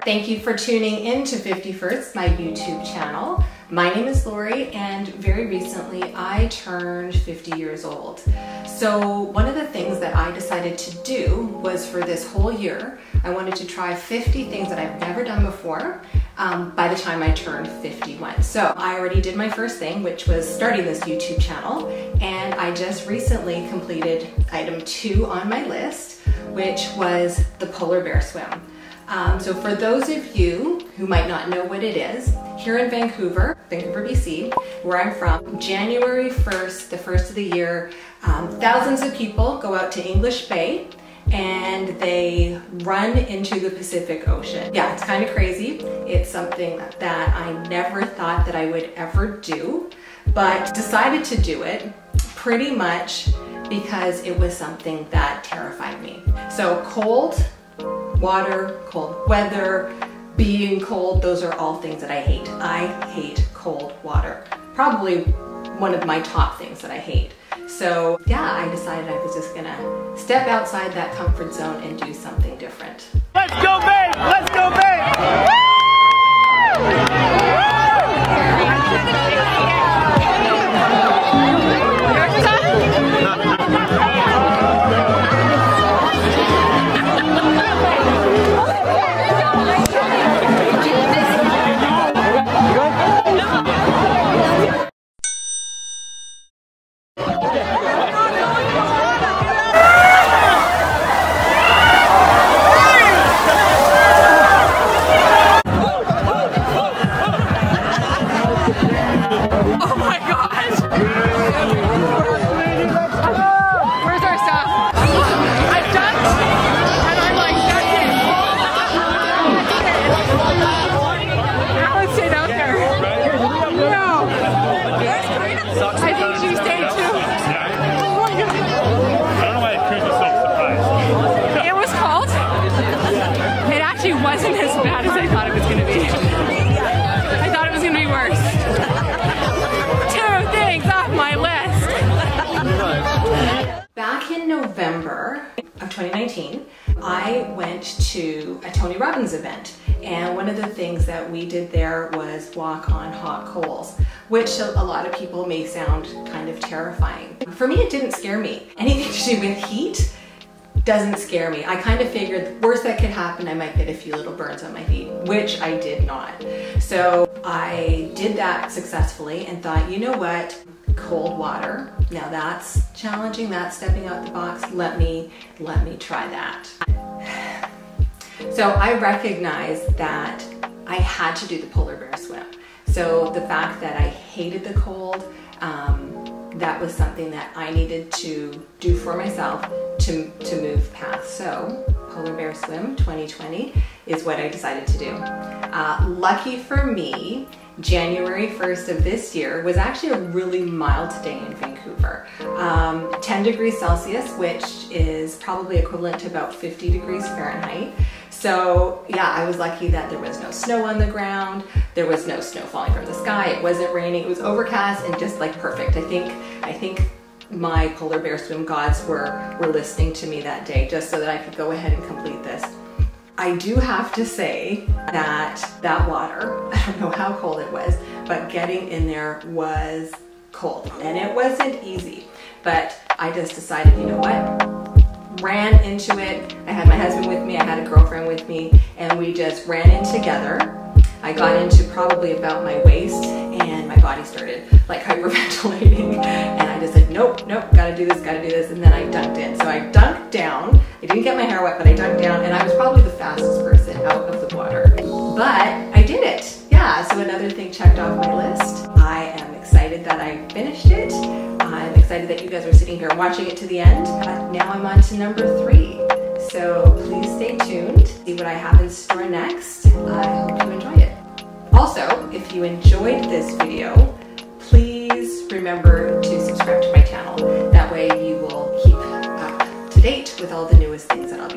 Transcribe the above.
Thank you for tuning in to 51st, my YouTube channel. My name is Lori, and very recently I turned 50 years old. So one of the things that I decided to do was, for this whole year, I wanted to try 50 things that I've never done before by the time I turned 51. So I already did my first thing, which was starting this YouTube channel, and I just recently completed item 2 on my list, which was the polar bear swim. So for those of you who might not know what it is, here in Vancouver, BC, where I'm from, January 1st, the first of the year, thousands of people go out to English Bay and they run into the Pacific Ocean. Yeah, it's kind of crazy. It's something that I never thought that I would ever do, but decided to do it pretty much because it was something that terrified me. So cold water, cold weather, being cold, those are all things that I hate. I hate cold water. Probably one of my top things that I hate. So yeah, I decided I was just gonna step outside that comfort zone and do something different. Let's go Bay! Let's go Bay! Wasn't as bad as I thought it was going to be. I thought it was going to be worse. 2 things off my list. Back in November of 2019, I went to a Tony Robbins event, and one of the things that we did there was walk on hot coals, which a lot of people may sound kind of terrifying. For me, it didn't scare me. Anything to do with heat doesn't scare me. I kind of figured the worst that could happen, I might get a few little burns on my feet, which I did not. So I did that successfully and thought, you know what, cold water, now that's challenging, that's stepping out the box, let me try that. So I recognized that I had to do the polar bear swim. So the fact that I hated the cold, that was something that I needed to do for myself to move past. So Polar Bear Swim 2020 is what I decided to do. Lucky for me, January 1st of this year was actually a really mild day in Vancouver. 10 degrees Celsius, which is probably equivalent to about 50 degrees Fahrenheit. So yeah, I was lucky that there was no snow on the ground, there was no snow falling from the sky, it wasn't raining, it was overcast and just like perfect. I think my polar bear swim gods were listening to me that day just so that I could go ahead and complete this. I do have to say that water, I don't know how cold it was, but getting in there was cold and it wasn't easy. But I just decided, you know what? Ran into it. I had my husband with me, I had a girlfriend with me, and we just ran in together. I got into probably about my waist and my body started like hyperventilating, and I just said, nope, gotta do this, and then I dunked in. So I dunked down, I didn't get my hair wet, but I dunked down, and I was probably the fastest person out of the water. But I did it, yeah, so another thing checked off my list. I am excited that I finished it. I'm excited that you guys are sitting here watching it to the end. Now I'm on to number 3. So please stay tuned, see what I have in store next. I hope you enjoy it. Also, if you enjoyed this video, please remember to subscribe to my channel. That way you will keep up to date with all the newest things that I'll